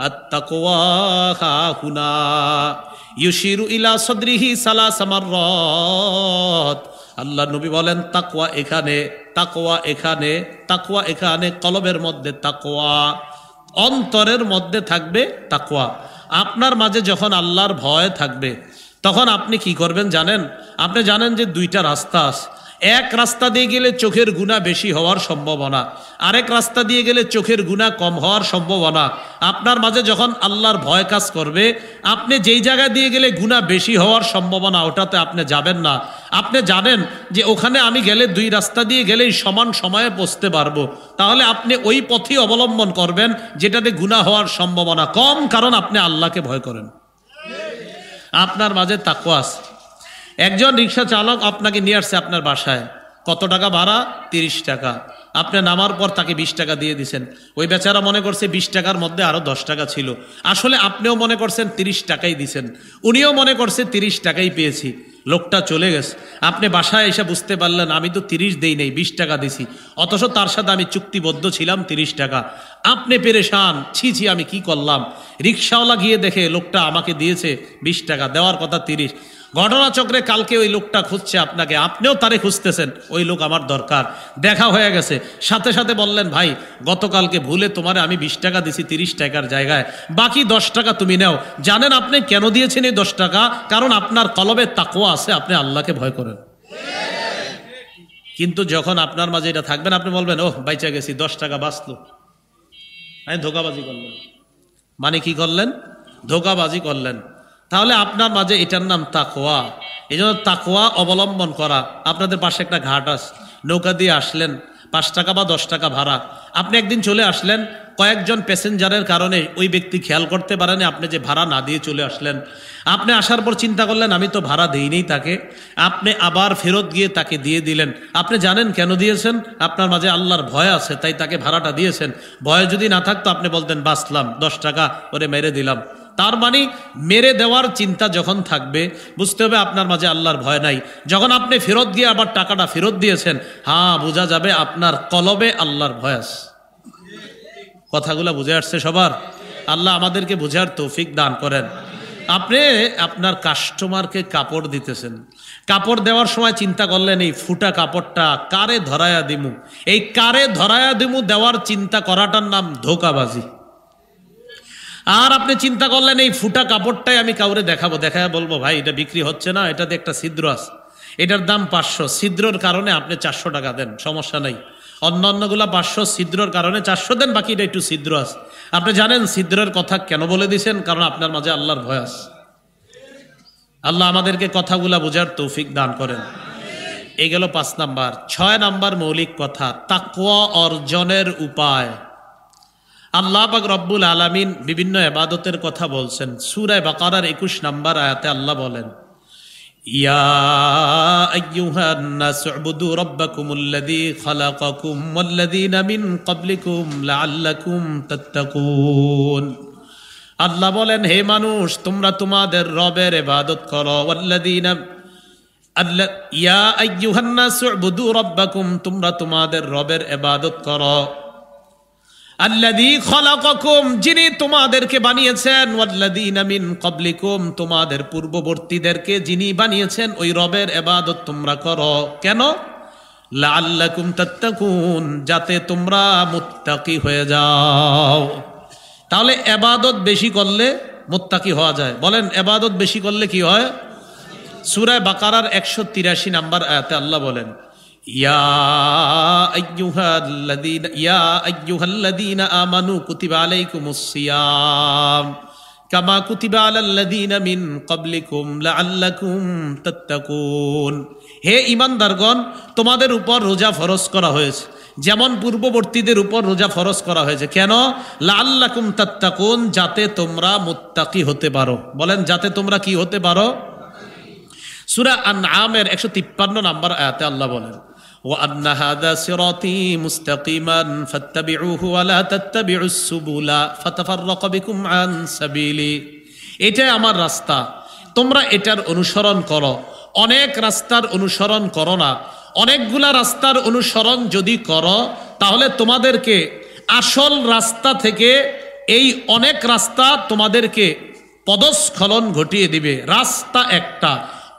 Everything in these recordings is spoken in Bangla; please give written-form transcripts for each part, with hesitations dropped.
আত-তাকওয়া হাহুনা ইউশিরু ইলা সাদরিহি সালাস মাররাত। আল্লাহ নবী বলেন তাকওয়া এখানে, তাকওয়া এখানে, তাকওয়া এখানে, কলবের মধ্যে তাকওয়া, অন্তরের মধ্যে থাকবে তাকওয়া। আপনার মাঝে যখন আল্লাহর ভয় থাকবে তখন আপনি কি করবেন জানেন? আপনি জানেন যে দুইটা রাস্তা আছে। এক রাস্তা দিয়ে গেলে চোখের গুনাহ বেশি হওয়ার সম্ভাবনা, আরেক রাস্তা দিয়ে গেলে চোখের গুনাহ কম হওয়ার সম্ভাবনা। আপনার মাঝে যখন আল্লাহর ভয় কাজ করবে, আপনি যেই জায়গা দিয়ে গেলে গুনাহ বেশি হওয়ার সম্ভাবনা ওটাতে আপনি যাবেন না। আপনি জানেন যে ওখানে আমি গেলে দুই রাস্তা দিয়ে গেলেই সমান সময়ে পৌঁছতে পারবো, তাহলে আপনি ওই পথই অবলম্বন করবেন যেটাতে গুনাহ হওয়ার সম্ভাবনা কম, কারণ আপনি আল্লাহকে ভয় করেন। আপনার মাঝে তাকওয়া আছে। একজন রিক্সা চালক আপনাকে নিয়ে আসছে আপনার বাসায়, কত টাকা ভাড়া? 30 টাকা। আপনি নামার পর তাকে 20 টাকা দিয়ে দিছেন। ওই বেচারা মনে করছে 20 টাকার মধ্যে আরো 10 টাকা ছিল, আসলে আপনিও মনে করছেন 30 টাকাই দিছেন, উনিও মনে করছে 30 টাকাই পেয়েছি। লোকটা চলে গেছে, আপনি বাসায় এসে বুঝতে পারলেন আমি তো 30 দেই নাই, 20 টাকা দিছি, অথচ তার সাথে আমি চুক্তিবদ্ধ ছিলাম 30 টাকা। আপনি পেরেশান, ছি ছি আমি কি করলাম। রিক্সাওয়ালা গিয়ে দেখে লোকটা আমাকে দিয়েছে 20 টাকা, দেওয়ার কথা 30। ঘটনাচক্রে কালকে ওই লোকটা খুঁজছে আপনাকে, আপনিও তারে খুঁজতেছেন, ওই লোক আমার দরকার। দেখা হয়ে গেছে, সাথে সাথে বললেন ভাই গতকালকে ভুলে তোমারে আমি 20 টাকা দিছি 30 টাকার জায়গায়, বাকি 10 টাকা তুমি নাও। জানেন আপনি কেন দিয়েছেন এই 10 টাকা? কারণ আপনার কলবে তাকওয়া আছে, আপনি আল্লাহকে ভয় করেন। কিন্তু যখন আপনার মাঝে এটা থাকবেন, আপনি বলবেন ওহ বাইচা গেছি, 10 টাকা বাঁচলো, আমি ধোকাবাজি করলেন। মানে কি করলেন? ধোকাবাজি করলেন। তাহলে আপনার মাঝে এটার নাম তাকওয়া। এই জন্য তাকওয়া অবলম্বন করা। আপনাদের পাশে একটা ঘাট আছে, নৌকা দিয়ে আসলেন, 5 টাকা বা 10 টাকা ভাড়া। আপনি একদিন চলে আসলেন, কয়েকজন প্যাসেঞ্জারের কারণে ওই ব্যক্তি খেয়াল করতে পারেনি আপনি যে ভাড়া না দিয়ে চলে আসলেন। আপনি আসার পর চিন্তা করলেন আমি তো ভাড়া দিইনি তাকে, আপনি আবার ফেরত গিয়ে তাকে দিয়ে দিলেন। আপনি জানেন কেন দিয়েছেন? আপনার মাঝে আল্লাহর ভয় আছে, তাই তাকে ভাড়াটা দিয়েছেন। ভয় যদি না থাকতো আপনি বলতেন বাঁচলাম, 10 টাকা ওরে মেরে দিলাম। তার মানে মেরে দেওয়ার চিন্তা যখন থাকবে, বুঝতে হবে আপনার মাঝে আল্লাহর ভয় নাই। যখন আপনি ফেরত গিয়ে আবার টাকাটা ফেরত দিয়েছেন, হ্যাঁ বোঝা যাবে আপনার কলবে আল্লাহর ভয় আছে। কথাগুলো বুঝে আসছে সবার? আল্লাহ আমাদেরকে বুঝার তৌফিক দান করেন। আপনি আপনার কাস্টমারকে কাপড় দিতেছেন, কাপড় দেওয়ার সময় চিন্তা করলেন এই ফুটা কাপড়টা কারে ধরায়া দিমু। এই কারে ধরায়া দিমু দেওয়ার চিন্তা করাটার নাম ধোঁকাবাজি। আর আপনি চিন্তা করলেন এই ফুটা কাপড়টাই আমি কাউরে দেখাবো, দেখায় বলবো ভাই এটা বিক্রি হচ্ছে না, এটাতে একটা ছিদ্র আছে, এটার দাম 500, ছিদ্রর কারণে আপনি 400 টাকা দেন, সমস্যা নাই। অন্য অন্যগুলা 500, ছিদ্রর কারণে 400 দেন, বাকি এটা একটু ছিদ্র আছে। আপনি জানেন ছিদ্রের কথা কেন বলে দিয়েছেন? কারণ আপনার মাঝে আল্লাহর ভয় আছে। আল্লাহ আমাদেরকে কথাগুলা বোঝার তৌফিক দান করেন। এই গেল 5 নাম্বার। 6 নাম্বার মৌলিক কথা, তাকওয়া অর্জনের উপায়। আল্লাহ পাক রব্বুল আলামিন বিভিন্ন ইবাদতের কথা বলছেন। সূরা বাকারার 21 নাম্বার আয়াতে আল্লাহ বলেন, ইয়া আইয়ুহান নাস উবুদু রাব্বাকুমুল্লাযী খালাকাকুম ওয়াল্লাযীনা মিন ক্বাবলিকুম লাআল্লাকুম তাত্তাকুন। আল্লাহ বলেন হে মানুষ তোমরা তোমাদের রবের ইবাদত করো। ওয়াল্লাযীনা ইয়া আইয়ুহান নাস উবুদু রাব্বাকুম, তোমরা তোমাদের রবের ইবাদত করো। আল্লাযী খালাকাকুম, যিনি তোমাদেরকে বানিয়েছেন। ওয়াল্লাযীনা মিন ক্বাবলিকুম, তোমাদের পূর্ববর্তীদেরকে যিনি বানিয়েছেন, ওই রবের ইবাদত তোমরা করো। কেন? লাআল্লাকুম তাত্তাকুন, যাতে তোমরা মুত্তাকি হয়ে যাও। তাহলে ইবাদত বেশি করলে মুত্তাকি হওয়া যায়। বলেন ইবাদত বেশি করলে কি হয়? সূরা বাকারার 183 নাম্বার আয়াতে আল্লাহ বলেন, ইয়া আইয়ুহাল্লাযীনা আমানু কুতিবা আলাইকুমুস সিয়াম কামা কুতিবা আলাল্লাযীনা মিন ক্বাবলিকুম লাআল্লাকুম তাত্তাকুন। হে ঈমানদারগণ, তোমাদের উপর রোজা ফরজ করা হয়েছে যেমন পূর্ববর্তীদের উপর রোজা ফরজ করা হয়েছে। কেন? লাআল্লাকুম তাত্তাকুন, যাতে তোমরা মুত্তাকি হতে পারো। বলেন যাতে তোমরা কি হতে পারো? সূরা আনআমের 153 নাম্বার আয়াতে আল্লাহ বলেন, ওয়া আন্না হাযা সিরাতী মুস্তাকিমান ফাত্তাবিউহু ওয়া লা তাত্তাবিউস সুবুলা ফাতাফাররাকা বিকুম আন সাবিলি। এটাই আমার রাস্তা, তোমরা এটার অনুসরণ করো। অনেক রাস্তার অনুসরণ করো না। অনেকগুলা রাস্তার অনুসরণ যদি করো তাহলে তোমাদেরকে আসল রাস্তা থেকে এই অনেক রাস্তা তোমাদেরকে পদস্খলন ঘটিয়ে দিবে। রাস্তা একটা,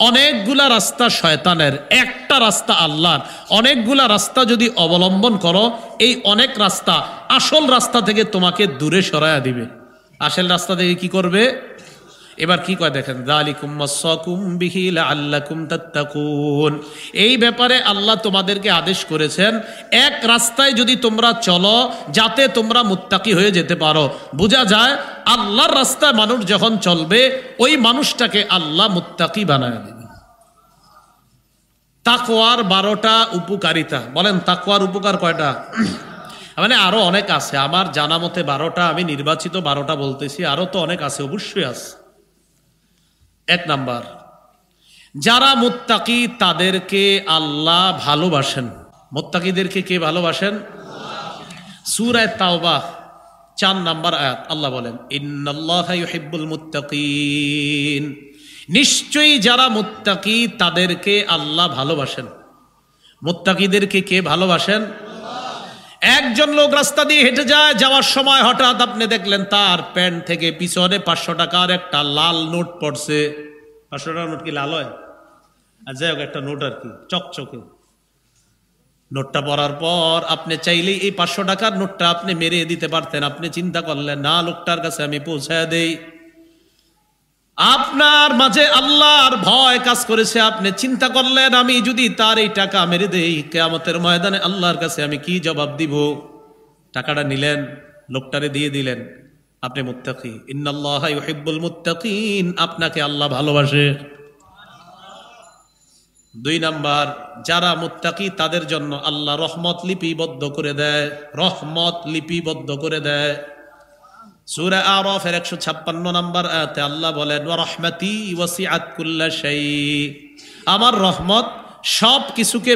অনেকগুলা রাস্তা শয়তানের, একটা রাস্তা আল্লাহর। অনেকগুলা রাস্তা যদি অবলম্বন করো, এই অনেক রাস্তা আসল রাস্তা থেকে তোমাকে দূরে সরাইয়া দিবে। আসল রাস্তা থেকে কি করবে? এবার কি কয় দেখেন, যালিকুম ওয়াসাকুম বিহি লাআল্লাকুম তাত্তাকুন। এই ব্যাপারে আল্লাহ তোমাদেরকে আদেশ করেছেন, এক রাস্তায় যদি তোমরা চলো যাতে তোমরা মুত্তাকি হয়ে যেতে পারো। বোঝা যায় আল্লাহর রাস্তায় মানুষ যখন চলবে ওই মানুষটাকে আল্লাহ মুত্তাকি বানায় দেবে। তাকওয়ার 12টা উপকারিতা। বলেন তাকওয়ার উপকার কয়টা? মানে আরো অনেক আছে, আমার জানা মতে 12টা, আমি নির্বাচিত 12টা বলতেছি, আরো তো অনেক আছে, অবশ্যই আছে। 1 নাম্বার, যারা মুত্তাকি তাদেরকে আল্লাহ ভালোবাসেন। মুত্তাকিদেরকে কে ভালোবাসেন? সূরা তাওবা 4 নাম্বার আয়াত আল্লাহ বলেন, ইন্নাল্লাহা ইউহিব্বুল মুত্তাকিন। নিশ্চয়ই যারা মুত্তাকি তাদেরকে আল্লাহ ভালোবাসেন। মুত্তাকিদেরকে কে ভালোবাসেন? একজন লোক রাস্তা দিয়ে হেঁটে যায়, যাওয়ার সময় হঠাৎ আপনি দেখলেন তার প্যান্ট থেকে পিছনে 500 টাকার একটা লাল নোট পড়ছে। 500 টাকার নোট কি লাল হয়? আর যাই হোক, একটা নোট আর কি, চকচকে। নোটটা পড়ার পর আপনি চাইলেই এই 500 টাকার নোটটা আপনি মেরে দিতে পারতেন। আপনি চিন্তা করলেন, না, লোকটার কাছে আমি পৌঁছায় দেই। আপনার মাঝে আল্লাহর ভয় কাজ করেছে। আপনি চিন্তা করলেন, আমি যদি তার এই টাকা মেরে দেই, কিয়ামতের ময়দানে আল্লাহর কাছে আমি কি জবাব দিব? টাকাটা নিলেন, লোকটারে দিয়ে দিলেন। আপনি মুত্তাকি। ইন্নাল্লাহা ইউহিব্বুল মুত্তাকিন। আপনাকে আল্লাহ ভালোবাসে। 2 নাম্বার, যারা মুত্তাকি তাদের জন্য আল্লাহ রহমত লিপিবদ্ধ করে দেয়। রহমত লিপিবদ্ধ করে দেয়। সূরা আরাফের 156 নম্বর আয়াতে আল্লাহ বলেন, ওয়া রাহমাতি ওয়াসিআত কুল্লা শাই। আমার রহমত সব কিছুকে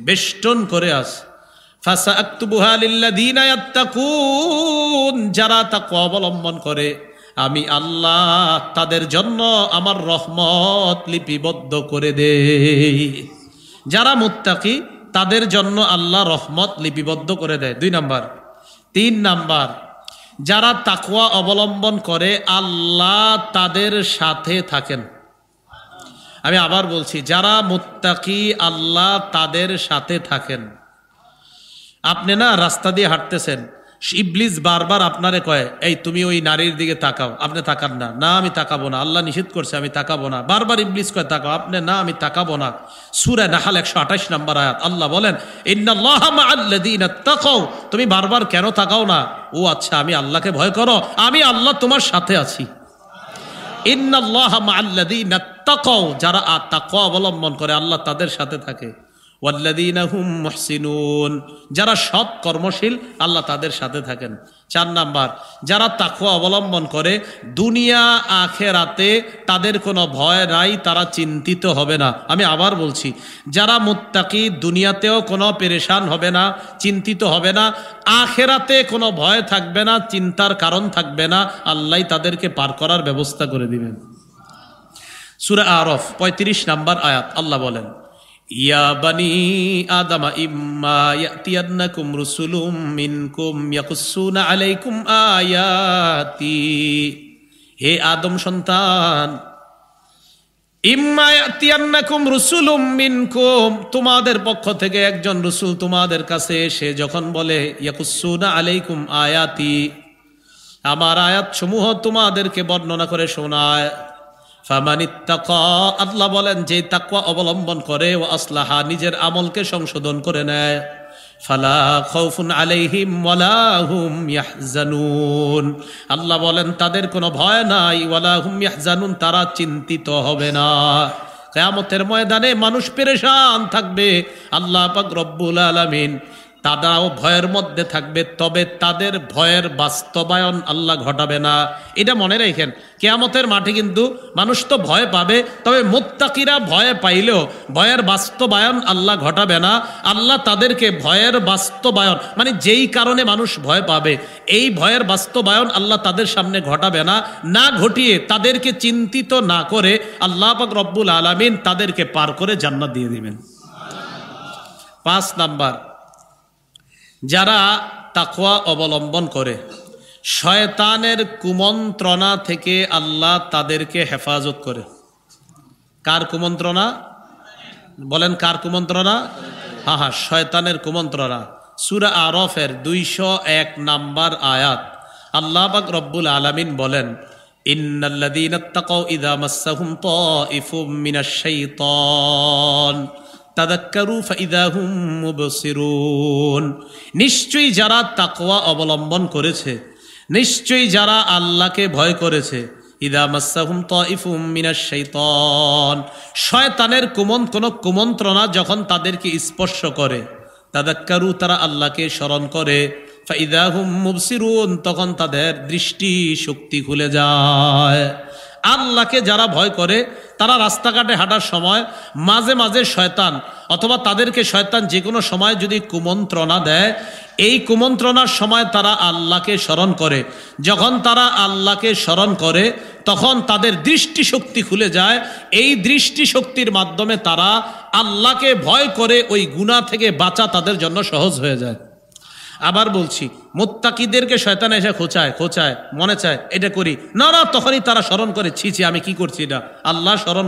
বেষ্টন করে আছে। ফাসাআকতুবুহা লিল্লাযিনা ইয়াত্তাকুন। যারা তাকওয়া অবলম্বন করে আমি আল্লাহ তাদের জন্য আমার রহমত লিপিবদ্ধ করে দেই। যারা মুত্তাকি তাদের জন্য আল্লাহ রহমত লিপিবদ্ধ করে দেয়। 2 নাম্বার। 3 নাম্বার, যারা তাকওয়া অবলম্বন করে আল্লাহ তাদের সাথে থাকেন। আমি আবার বলছি, যারা মুত্তাকি আল্লাহ তাদের সাথে থাকেন। আপনি না রাস্তা দিয়ে হাঁটতেছেন, ইবলিস বারবার আপনারে কয়, এই তুমি ওই নারীর দিকে তাকাও। আপনি তাকান না। না, আমি তাকাবো না, আল্লাহ নিষেধ করছে, আমি তাকাবো না। বারবার ইবলিস কয় তাকাও, আপনি না, আমি তাকাবো না। সূরা নাহল 128 নম্বর আয়াত আল্লাহ বলেন, ইন্নাল্লাহা মাআল্লাযীনা তাকাও। তুমি বারবার কেন তাকাও না? ও আচ্ছা, আমি আল্লাহকে ভয় করো, আমি আল্লাহ তোমার সাথে আছি। ইন্নাল্লাহা মাআল্লাযীনা তাকাও। যারা তাকওয়া অবলম্বন করে আল্লাহ তাদের সাথে থাকে। ওয়াল্লাযীনা হুম মুহসিনুন। যারা সৎ কর্মশীল আল্লাহ তাদের সাথে থাকেন। 4 নাম্বার, যারা তাকওয়া অবলম্বন করে দুনিয়া আখিরাতে তাদের কোনো ভয় নাই, তারা চিন্তিত হবে না। আমি আবার বলছি, যারা মুত্তাকি দুনিয়াতেও কোনো পেরেশান হবে না, চিন্তিত হবে না, আখিরাতে কোনো ভয় থাকবে না, চিন্তার কারণ থাকবে না। আল্লাহ তাদেরকে পার করার ব্যবস্থা করে দিবেন। সূরা আরাফ 35 নাম্বার আয়াত আল্লাহ বলেন, ইয়া বানি আদামা ইম্মা ইয়াতিয়ান্নাকুম রুসুলুম মিনকুম ইয়াকুসুনা আলাইকুম আয়াতি। হে আদম সন্তান, ইম্মা ইয়াতিয়ান্নাকুম রুসুলুম মিনকুম, তোমাদের পক্ষ থেকে একজন রসুল তোমাদের কাছে এসে যখন বলে, ইয়াকুসুনা আলাইকুম আয়াতি, আমার আয়াত সমূহ তোমাদেরকে বর্ণনা করে শোনায়। ফামানিত্তাকা, আল্লাহ বলেন যে তাকওয়া অবলম্বন করে, ও আসলাহা, নিজের আমলকে সংশোধন করে নেয়, ফালা খাউফুন আলাইহিম ওয়ালা হুম ইয়াহজানুন। আল্লাহ বলেন তাদের কোনো ভয় নাই, ওয়ালা হুম ইয়াহজানুন, তারা চিন্তিত হবে না। কিয়ামতের ময়দানে মানুষ পেরেশান থাকবে, আল্লাহ পাক রব্বুল আলামিন তারাও ভয়ের মধ্যে থাকবে, তবে তাদের ভয়ের বাস্তবায়ন আল্লাহ ঘটাবে না। এটা মনে রাখেন, কিয়ামতের মাঠে কিন্তু মানুষ তো ভয় পাবে, তবে মুত্তাকিরা ভয় পাইলেও ভয়ের বাস্তবায়ন আল্লাহ ঘটাবে না। আল্লাহ তাদেরকে ভয়ের বাস্তবায়ন, মানে যেই কারণে মানুষ ভয় পাবে, এই ভয়ের বাস্তবায়ন আল্লাহ তাদের সামনে ঘটাবে না। না ঘটিয়ে তাদেরকে চিন্তিত না করে আল্লাহ পাক রব্বুল আলামিন তাদেরকে পার করে জান্নাত দিয়ে দিবেন। 5 নাম্বার, যারা তাকওয়া অবলম্বন করে শয়তানের কুমন্ত্রণা থেকে আল্লাহ তাদেরকে হেফাজত করে। কার কুমন্ত্রণা? বলেন কার কুমন্ত্রণা? হ্যাঁ হ্যাঁ, শয়তানের কুমন্ত্রণা। সূরা আরফের 201 নাম্বার আয়াত আল্লাহ পাক রব্বুল আলামিন বলেন, ইন্নাল্লাযীনা তাকাউ ইযা মাসসাহুম তাইফুম মিনাশ শাইতান তাযাক্কারু ফাইযা হুম মুবসিরুন। নিশ্চয়ই যারা তাকওয়া অবলম্বন করেছে, নিশ্চয়ই যারা আল্লাহকে ভয় করেছে, ইযা মাসসাহুম তাইফুম মিনাশ শাইতান, শয়তানের কোনো কুমন্ত্রণা যখন তাদেরকে স্পর্শ করে, তাযাক্কারু তারা আল্লাহকে স্মরণ করে, ফাইযা হুম মুবসিরুন তখন তাদের দৃষ্টি শক্তি খুলে যায়। আল্লাহকে যারা ভয় করে তারা রাস্তাঘাটে হাঁটার সময় মাঝে মাঝে শয়তান অথবা তাদেরকে শয়তান যে কোনো সময় যদি কুমন্ত্রণা দেয়, এই কুমন্ত্রণার সময় তারা আল্লাহকে স্মরণ করে। যখন তারা আল্লাহকে স্মরণ করে তখন তাদের দৃষ্টিশক্তি খুলে যায়। এই দৃষ্টিশক্তির মাধ্যমে তারা আল্লাহকে ভয় করে ওই গুনাহ থেকে বাঁচা তাদের জন্য সহজ হয়ে যায়। আবার বলছি, মুত্তাকিদেরকে শয়তান এসে খোঁচায় মনে চায় এটা করি না, তখনই তারা স্মরণ করে ছি আমি কি করছি এটা, আল্লাহ স্মরণ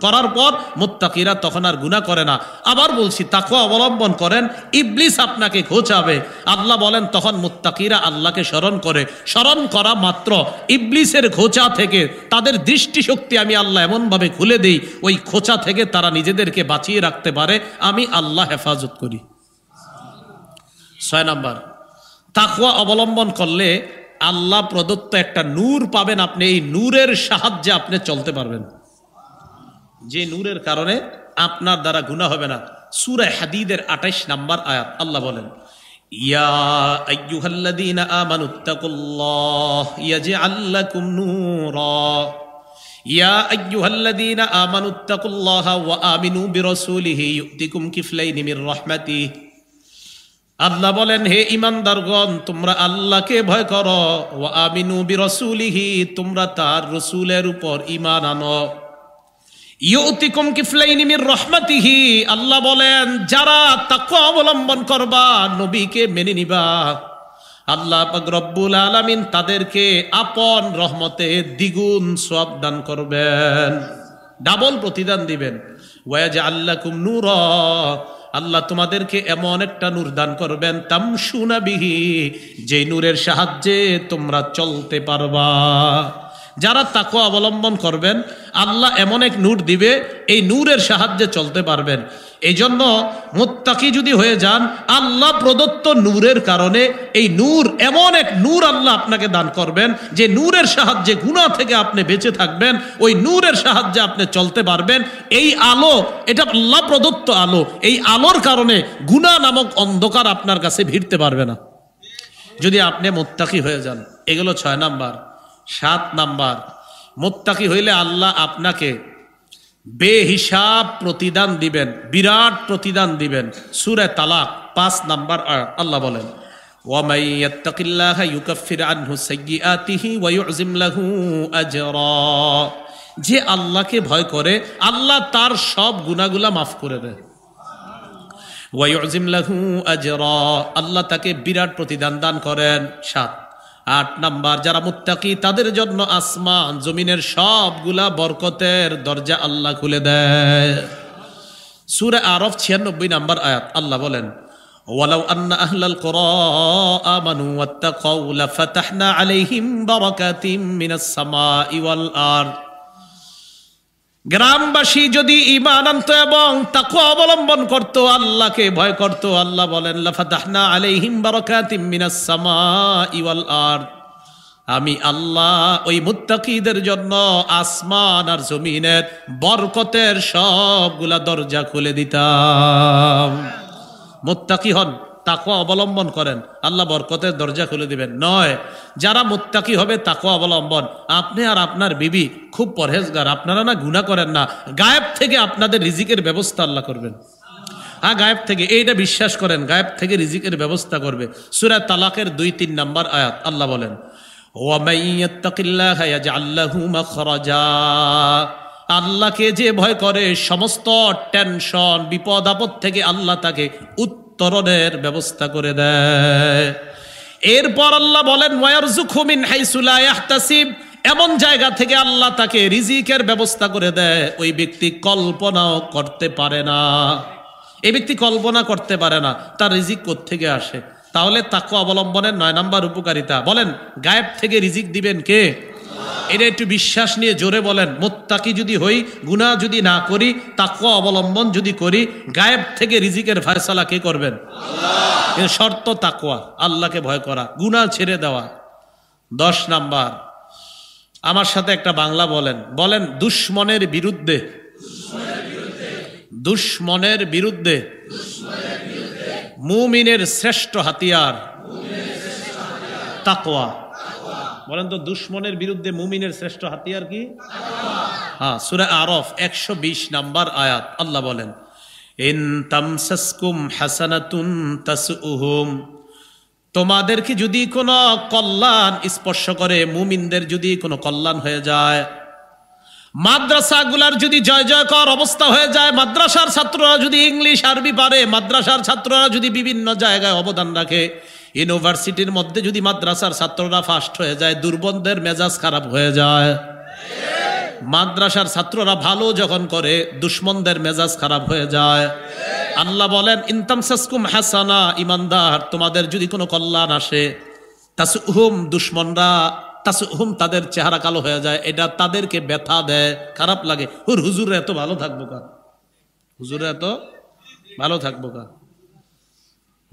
করার পর মুত্তাকিরা তখন আর গুনাহ করে না। আবার বলছি, তাকওয়া অবলম্বন করেন, ইবলিস আপনাকে খোঁচাবে, আল্লাহ বলেন তখন মুত্তাকিরা আল্লাহকে স্মরণ করে। স্মরণ করা মাত্র ইবলিসের খোঁচা থেকে তাদের দৃষ্টিশক্তি আমি আল্লাহ এমনভাবে খুলে দেই, ওই খোঁচা থেকে তারা নিজেদেরকে বাঁচিয়ে রাখতে পারে, আমি আল্লাহ হেফাজত করি। 6 নাম্বার, তাকওয়া অবলম্বন করলে আল্লাহ প্রদত্ত একটা নূর পাবেন, আপনি এই নূরের সাহায্যে আপনি চলতে পারবেন, যে নূরের কারণে আপনার দ্বারা গুনাহ হবে না। সূরা হাদীদের 28 নাম্বার আয়াত আল্লাহ বলেন, ইয়া আইয়ুহাল্লাযীনা আমানুত্তাকুল্লাহ ইয়াজআল লাকুম নূরা, ইয়া আইয়ুহাল্লাযীনা আমানুত্তাকুল্লাহ ওয়া আমিনু বিরাসূলিহি ইউতিকুম কিফলাইনি মির রাহমাতিহি। আল্লাহ বলেন, হে ঈমানদারগণ তোমরা আল্লাহকে ভয় করো, ওয়া আমিনু বিরাসূলিহি তোমরা তার রাসূলের উপর ঈমান আনো, ইউতিকুম কিফলাইনি মির রাহমাতিহি আল্লাহ বলেন যারা তাকওয়া অবলম্বন করবা, নবীকে মেনে নিবা, আল্লাহ পাক রব্বুল আলামিন তাদেরকে আপন রহমতে দ্বিগুণ সওয়াব দান করবেন, ডাবল প্রতিদান দিবেন। ওয়া ইয়াজআল লাকুম নূরা আল্লাহ তোমাদেরকে এমন একটা নূর দান করবেন, তামশুনা বিহি যে নূরের সাহায্যে তোমরা চলতে পারবা। যারা তাকওয়া অবলম্বন করবেন আল্লাহ এমন এক নূর দিবে, এই নূরের সাহায্যে চলতে পারবেন। এই জন্য মুত্তাকি যদি হয়ে যান আল্লাহ প্রদত্ত নূরের কারণে, এই নূর এমন এক নূর আল্লাহ আপনাকে দান করবেন যে নূরের সাহায্যে গুনাহ থেকে আপনি বেঁচে থাকবেন, ওই নূরের সাহায্যে আপনি চলতে পারবেন। এই আলো, এটা আল্লাহ প্রদত্ত আলো, এই আলোর কারণে গুনাহ নামক অন্ধকার আপনার কাছে ভিড়তে পারবে না, যদি আপনি মুত্তাকি হয়ে যান। এগুলো 6 নাম্বার। 7 নাম্বার, মুত্তাকি হইলে আল্লাহ আপনাকে বেহিসাব প্রতিদান দিবেন, বিরাট প্রতিদান দিবেন। সূরা তালাক 5 নাম্বার আল্লাহ বলেন, ওয়া মান ইয়াত্তাকিল্লাহা ইউকাফির আনহু সাইয়্যাতিহি ওয়া ইউযিম লাহু আজরা। যে আল্লাহকে ভয় করে আল্লাহ তার সব গুনাহগুলা মাফ করে দেয়। ওয়া ইউযিম লাহু আজরা আল্লাহ তাকে বিরাট প্রতিদান দান করেন। 8 নাম্বার, যারা মুত্তাকি তাদের জন্য আসমান জমিনের সবগুলা বরকতের দরজা আল্লাহ খুলে দেয়। সূরা আরফ 96 নাম্বার আয়াত আল্লাহ বলেন, ওয়ালাউ আন্না আহলাল কুরা আমানু ওয়াত্তাকাউ লাফাতাহনা আলাইহিম বারাকাতিম মিনাস সামাই ওয়াল আরদ। গ্রামবাসী যদি ঈমান আনতো এবং তাকওয়া অবলম্বন করত, আল্লাহকে ভয় করত, আল্লাহ বলেন লাফাতাহনা আলাইহিম বারাকাতিম মিনাস সামাই ওয়াল আরদ, আমি আল্লাহ ওই মুত্তাকিদের জন্য আসমান আর জমিনের বরকতের সবগুলা দরজা খুলে দিতাম। মুত্তাকি হন, তাকওয়া অবলম্বন করেন, আল্লাহ বরকতের দরজা খুলে দিবেন। নয়, যারা মুত্তাকি হবে তাকওয়া অবলম্বন, আপনি আর আপনার বিবি খুব পরহেজগার, আপনারা না গুনাহ করেন না, গায়েব থেকে আপনাদের রিজিকের ব্যবস্থা আল্লাহ করবেন। হ্যাঁ, গায়েব থেকে, এইটা বিশ্বাস করেন, গায়েব থেকে রিজিকের ব্যবস্থা করবে। সূরা তালাকের 2-3 নাম্বার আয়াত আল্লাহ বলেন, ওয়া মান ইয়াত্তাকিল্লাহা ইয়াজআল লাহু মাখরাজা আল্লাহকে যে ভয় করে সমস্ত টেনশন বিপদ আপদ থেকে আল্লাহ তাকে উত্তরণের ব্যবস্থা করে দেয়। এরপর আল্লাহ বলেন ওয়ারযুকহু মিন হাইসু লা ইয়াহতাসিব, এমন জায়গা থেকে আল্লাহ তাকে রিজিকের ব্যবস্থা করে দেয় ওই ব্যক্তি কল্পনাও করতে পারে না। এই ব্যক্তি কল্পনা করতে পারে না তার রিজিক কোত্থেকে আসে। তাহলে তাকওয়া অবলম্বনের 9 নম্বর উপকারিতা, বলেন গায়েব থেকে রিজিক দিবেন কে? এটা একটু বিশ্বাস নিয়ে জোরে বলেন, মুত্তাকি যদি হই, গুনাহ যদি না করি, তাকওয়া অবলম্বন যদি করি, গায়েব থেকে রিজিকের ফয়সালা কে করবেন? আল্লাহ। এর শর্ত তাকওয়া, আল্লাহকে ভয় করা, গুনাহ ছেড়ে দেওয়া। 10 নাম্বার, আমার সাথে একটা বাংলা বলেন, বলেন দুশমনের বিরুদ্ধে, দুশমনের বিরুদ্ধে মুমিনের শ্রেষ্ঠ হাতিয়ার তাকওয়া। বলেন তো দুশমনের বিরুদ্ধে মুমিনের শ্রেষ্ঠ হাতিয়ার কি? হ্যাঁ, সূরা আরাফ 120 নাম্বার আয়াত। আল্লাহ বলেন ইন তামসাসকুম হাসানাতুন তাসউহুম, তোমাদেরকে যদি কোনো কল্যাণ স্পর্শ করে, মুমিনদের যদি কোনো কল্যাণ হয়ে যায়, মাদ্রাসাগুলার যদি জয় জয়কর অবস্থা হয়ে যায়, মাদ্রাসার ছাত্ররা যদি ইংলিশ আরবি পারে, মাদ্রাসার ছাত্ররা যদি বিভিন্ন জায়গায় অবদান রাখে, ইউনিভার্সিটির মধ্যে যদি মাদ্রাসার ছাত্ররা ফার্স্ট হয়ে যায়, দুর্বন্ধের মেজাজ খারাপ হয়ে যায়। মাদ্রাসার ছাত্ররা ভালো যখন করে, দুশমনদের মেজাজ খারাপ হয়ে যায়। আল্লাহ বলেন ইনতামসাসকুম হাসানা, ইমানদার তোমাদের যদি কোনো কল্যাণ আসে, তাসউহুম দুশমনরা, তাসউহুম তাদের চেহারা কালো হয়ে যায়, এটা তাদেরকে ব্যথা দেয়, খারাপ লাগে। হুজুরে এত ভালো থাকবো কা, হুজুরে এত ভালো থাকবো কা।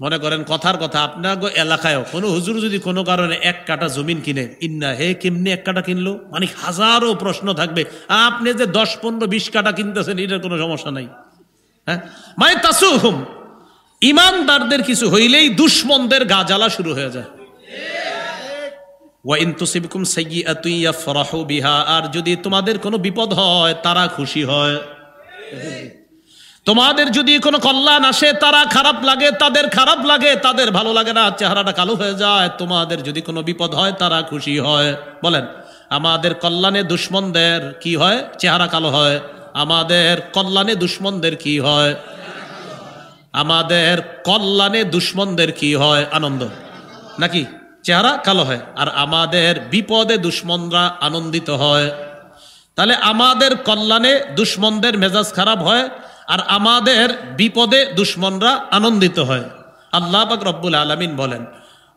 মনে করেন কথার কথা, আপনার এলাকায়ও কোনো হুজুর যদি কোনো কারণে 1 কাঠা জমিন কিনে, ইন্না হে কেমনি 1 কাঠা কিনলো, মানে হাজারো প্রশ্ন থাকবে। আপনি যে 10, 15, 20 কাঠা কিনতেছেন, এটার কোনো সমস্যা নাই। হ্যাঁ, মানে তাসউহুম, ইমানদারদের কিছু হইলেই দুশমনদের গা জ্বালা শুরু হয়ে যায়। ওয়া ইন তুসিবকুম সাইয়্যাতুন ইয়াফরাহু বিহা, আর যদি তোমাদের কোনো বিপদ হয় তারা খুশি হয়। তোমাদের যদি কোনো কল্যাণ আসে তারা খারাপ লাগে, তাদের খারাপ লাগে, তাদের ভালো লাগে না, চেহারাটা কালো হয়ে যায়। তোমাদের যদি কোনো বিপদ হয় তারা খুশি হয়। বলেন আমাদের কল্যাণে দুশমনদের কি হয়? চেহারা কালো হয়। আমাদের কল্যাণে দুশমনদের কি হয়? আমাদের কল্যাণে দুশমনদের কি হয়? আনন্দ, নাকি চেহারা কালো হয়। আর আমাদের বিপদে দুশমনরা আনন্দিত হয়। তাহলে আমাদের কল্যাণে দুশমনদের মেজাজ খারাপ হয়, আর আমাদের বিপদে দুশমনরা আনন্দিত হয়। আল্লাহ পাক রব্বুল আলামিন বলেন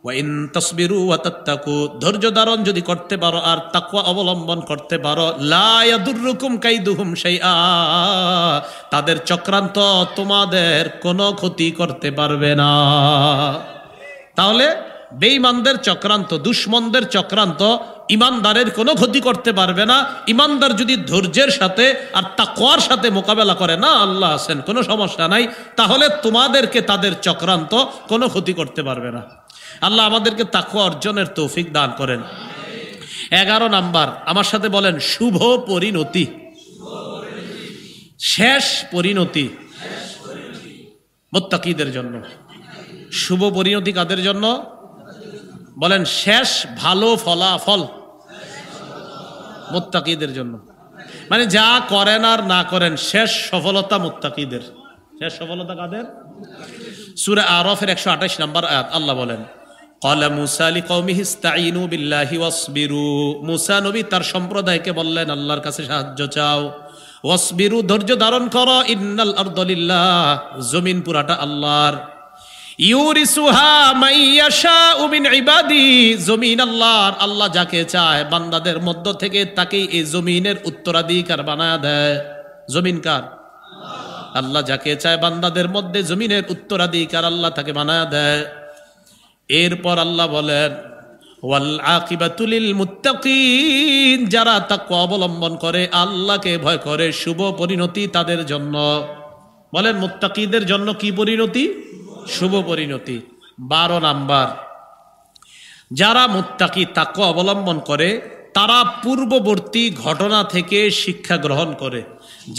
ওয়া ইন তাসবিরু ওয়া তাত্তাকু, ধৈর্য ধারণ যদি করতে পারো আর তাকওয়া অবলম্বন করতে পারো, লা ইয়াদুররুকুম কাইদুহুম শাইআ, তাদের চক্রান্ত তোমাদের কোনো ক্ষতি করতে পারবে না। তাহলে বেঈমানদের চক্রান্ত, দুশমনদের চক্রান্ত ইমানদারের কোনো ক্ষতি করতে পারবে না। ইমানদার যদি ধৈর্যের সাথে আর তাকওয়ার সাথে মোকাবেলা করে, না আল্লাহ আছেন, কোনো সমস্যা নাই, তাহলে তোমাদেরকে তাদের চক্রান্ত কোনো ক্ষতি করতে পারবে না। আল্লাহ আমাদেরকে তাকওয়া অর্জনের তৌফিক দান করেন। 11 নাম্বার, আমার সাথে বলেন শুভ পরিণতি, শেষ পরিণতি মুত্তাকিদের জন্য। শুভ পরিণতি কাদের জন্য? বলেন শেষ ভালো ফলাফল মুত্তাকিদের জন্য। মানে যা করেন আর না করেন, শেষ সফলতা মুত্তাকিদের। শেষ সফলতা কাদের? সূরা আরাফের 128 নম্বর আয়াত। আল্লাহ বলেন ক্বালা মূসা লিকওমিহি ইসতাঈনু বিল্লাহি ওয়াসবিরু, মূসা নবী তার সম্প্রদায়কে বললেন আল্লাহর কাছে সাহায্য চাও। ওয়াসবিরু, ধৈর্য ধারণ করো। ইন্নাল আরদা লিল্লাহ, জমিন পুরাটা আল্লাহর। ইউরিসুহা মাইয়াশাউ মিন ইবাদি, জমিন আল্লাহর, আল্লাহ যাকে চায় বান্দাদের মধ্য থেকে তাকেই এই জমিনের উত্তরাধিকার বানায় দেয়। জমিন কার? আল্লাহ যাকে চায় বান্দাদের মধ্যে জমিনের উত্তরাধিকার আল্লাহ তাকে বানায় দেয়। এরপর আল্লাহ বলেন ওয়াল আকিবাতু লিল মুত্তাকিন, যারা তাকওয়া অবলম্বন করে, আল্লাহকে ভয় করে, শুভ পরিণতি তাদের জন্য। বলেন মুত্তাকিদের জন্য কি পরিণতি? শুভ পরিণতি। 12 নাম্বার, যারা মুত্তাকি তাকওয়া অবলম্বন করে তারা পূর্ববর্তী ঘটনা থেকে শিক্ষা গ্রহণ করে।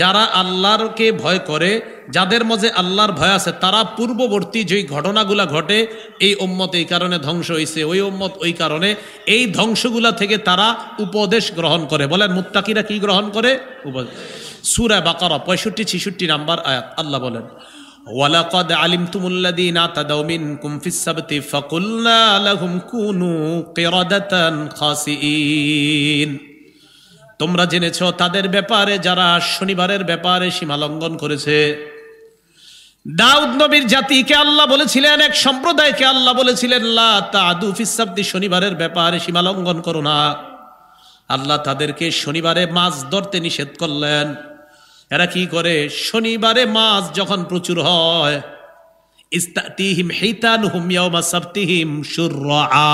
যারা আল্লাহকে ভয় করে, যাদের মধ্যে আল্লাহর ভয় আছে, তারা পূর্ববর্তী যেই ঘটনাগুলা ঘটে, এই উম্মত এই কারণে ধ্বংস হয়েছে, ওই উম্মত ওই কারণে, এই ধ্বংসগুলা থেকে তারা উপদেশ গ্রহণ করে। বলেন মুত্তাকিরা কি গ্রহণ করে? উপদেশ। সূরা বাকারা 65-66 নাম্বার আয়াত। আল্লাহ বলেন ওয়ালাকাদ আলিমতুমুল্লাযীনা তাদাউ মিনকুম ফিস সাবতি ফাকুলনা লাহুম কুনু কিরাদাতান খাসিইন। তোমরা জেনেছো তাদের ব্যাপারে যারা শনিবারের ব্যাপারে সীমা লঙ্ঘন করেছে। দাউদ নবীর জাতিকে আল্লাহ বলেছিলেন, এক সম্প্রদায়কে আল্লাহ বলেছিলেন, লা তাদু ফিস সাবতি, শনিবারের ব্যাপারে সীমা লঙ্ঘন করো না। আল্লাহ তাদেরকে শনিবারে মাছ ধরতে নিষেধ করলেন। এরা কি করে? শনিবারে মাছ যখন প্রচুর হয়, ইস্তাতিহিম হিতানুহুম ইয়াওমা সাবতিহিম শুরআ,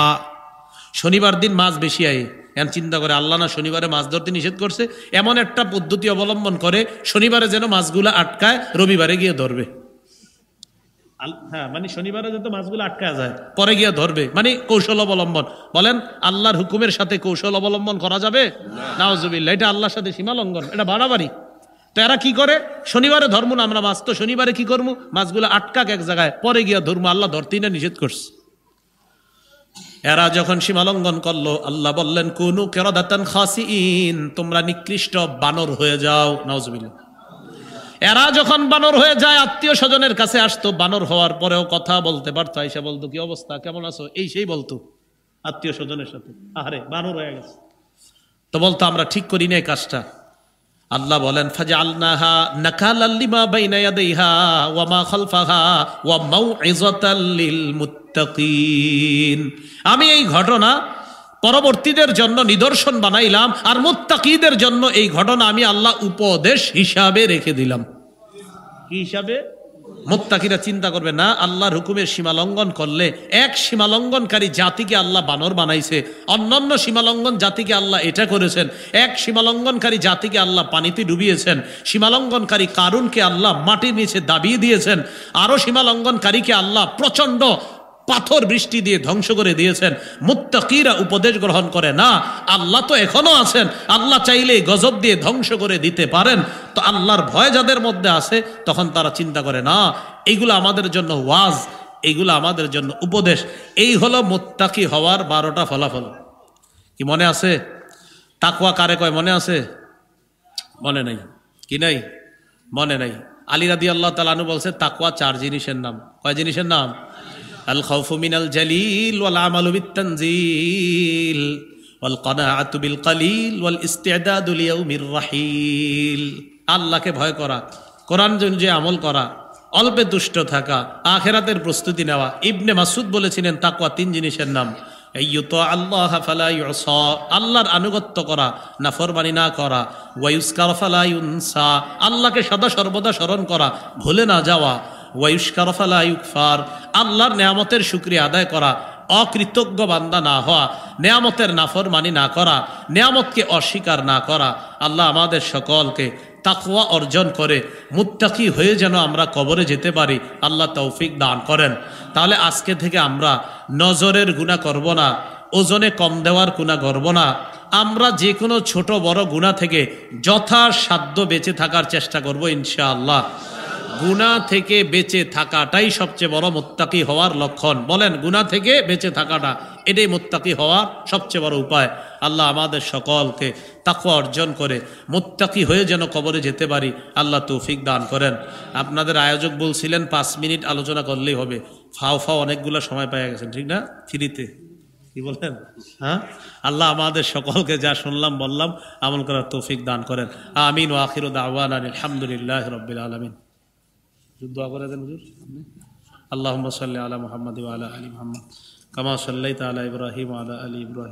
শনিবার দিন মাছ বেশি আয়। এখন চিন্তা করে আল্লাহ না শনিবারে মাছ ধরতে নিষেধ করছে, এমন একটা পদ্ধতি অবলম্বন করে শনিবারে যেন মাছগুলো আটকায়, রবিবারে গিয়ে ধরবে। হ্যাঁ, মানে শনিবারে যাতে মাছগুলো আটকায় যায়, পরে গিয়ে ধরবে, মানে কৌশল অবলম্বন। বলেন আল্লাহর হুকুমের সাথে কৌশল অবলম্বন করা যাবে? নাউজুবিল্লাহ, এটা আল্লাহর সাথে সীমা লঙ্ঘন, এটা বাড়াবাড়ি। তো এরা কি করে? শনিবারে ধর্ম না আমরা মাছ, তো শনিবারে কি করবো? মাছগুলো আটকাক এক জায়গায়, পরে গিয়ে ধর্ম। আল্লাহ ধরতেই না নিষেধ করছে। এরা যখন সীমা লঙ্ঘন করলো, আল্লাহ বললেন কুনু কিরাদাতান খাসিইন, তোমরা নিকৃষ্ট বানর হয়ে যাও। নাউজুবিল্লাহ। এরা যখন বানর হয়ে যায়, আত্মীয় স্বজনের কাছে আসতো, বানর হওয়ার পরেও কথা বলতে পারতো, এসে বলতো কি অবস্থা, কেমন আছো, এই সেই বলতো আত্মীয় স্বজনের সাথে। আরে বানর হয়ে গেছে, তো বলতো আমরা ঠিক করি না এই কাজটা। আল্লাহ বলেন ফাজআলনাহা নাকালাল লিমা বাইনা ইয়াদাইহা ওয়া মা খালফাহা ওয়া মাউইযাতাল লিল মুত্তাকিন। আমি এই ঘটনা পরবর্তীদের জন্য নিদর্শন বানাইলাম, আর মুত্তাকিদের জন্য এই ঘটনা আমি আল্লাহ উপদেশ হিসাবে রেখে দিলাম। কি হিসাবে? মুত্তাকিরা চিন্তা করবে না, আল্লাহর হুকুমের সীমা লঙ্ঘন করলে এক সীমা লঙ্ঘনকারী জাতিকে আল্লাহ বানর বানাইছে, অন্যান্য সীমা লঙ্ঘন জাতিকে আল্লাহ এটা করেছেন, এক সীমা লঙ্ঘনকারী জাতিকে আল্লাহ পানিতে ডুবিয়েছেন, সীমা লঙ্ঘনকারী কারুনকে আল্লাহ মাটির নিচে দাবিয়ে দিয়েছেন, আরো সীমা লঙ্ঘনকারীকে আল্লাহ প্রচন্ড পাথর বৃষ্টি দিয়ে ধ্বংস করে দিয়েছেন। মুত্তাকিরা উপদেশ গ্রহণ করে না, আল্লাহ তো এখনো আছেন, আল্লাহ চাইলে গজব দিয়ে ধ্বংস করে দিতে পারেন। তো আল্লাহর ভয় যাদের মধ্যে আছে, তখন তারা চিন্তা করে না এইগুলো আমাদের জন্য ওয়াজ, এইগুলো আমাদের জন্য উপদেশ। এই হলো মুত্তাকি হওয়ার 12টা ফলাফল। কি মনে আছে? তাকওয়া কারে কয় মনে আছে? মনে নাই? কি নাই? মনে নাই। আলী রাদিয়াল্লাহু তাআলা আনহু বলছে তাকওয়া 4 জিনিসের নাম। কয় জিনিসের নাম? আল খাউফু মিনাল জালিল ওয়াল আমালু বিত তানজিল ওয়াল কানাআতু বিল কালিল ওয়াল ইস্তি'দাদু লিয়াউমির রাহিল। আল্লাহকে ভয় করা, কোরআন অনুযায়ী আমল করা, অল্পে তুষ্ট থাকা, আখিরাতের প্রস্তুতি নেওয়া। ইবনে মাসউদ বলেছিলেন তাকওয়া 3 জিনিসের নাম। আইয়ুতা আল্লাহ ফালা ইউসা, আল্লাহর আনুগত্য করা, নাফরমানি না করা। ওয়ায়ুসকার ফালা ইউনসা, আল্লাহকে সদা সর্বদা স্মরণ করা, ভুলে না যাওয়া। ওয়ায়ুশকার ফালা ইউকফার, আল্লাহর নেয়ামতের শুকরিয়া আদায় করা, অকৃতজ্ঞ বান্দা না হওয়া, নেয়ামতের নাফরমানি না করা, নেয়ামতকে অস্বীকার না করা। আল্লাহ আমাদের সকলকে তাকওয়া অর্জন করে মুত্তাকি হয়ে যেন আমরা কবরে যেতে পারি, আল্লাহ তৌফিক দান করেন। তাহলে আজকে থেকে আমরা নজরের গুনাহ করব না, ওজনে কম দেওয়ার গুনাহ করব না। আমরা যে কোনো ছোট বড় গুনাহ থেকে যথাসাধ্য বেঁচে থাকার চেষ্টা করব ইনশাআল্লাহ। গুনাহ থেকে বেঁচে থাকাটাই সবচেয়ে বড় মুত্তাকি হওয়ার লক্ষণ। বলেন গুনাহ থেকে বেঁচে থাকাটা, এটাই মুত্তাকি হওয়ার সবচেয়ে বড় উপায়। আল্লাহ আমাদের সকলকে তাকওয়া অর্জন করে মুত্তাকি হয়ে যেন কবরে যেতে পারি, আল্লাহ তৌফিক দান করেন। আপনাদের আয়োজক বলছিলেন 5 মিনিট আলোচনা করলেই হবে, ফাও অনেকগুলো সময় পেয়ে গেছেন, ঠিক না? ফ্রিতে কি বলেন? হ্যাঁ, আল্লাহ আমাদের সকলকে যা শুনলাম বললাম আমল করার তৌফিক দান করেন। আমিন ওয়া আখিরু দাওয়ানা আলহামদুলিল্লাহি রাব্বিল আলামিন। দোয়া করে দেন হুজুর। আল্লাহুম্মা সাল্লি আলা মুহাম্মাদ ওয়া আলা আলি মুহাম্মাদ কামা সাল্লাইতা আলা ইব্রাহিম ওয়া আলা আলি ইব্রাহিম।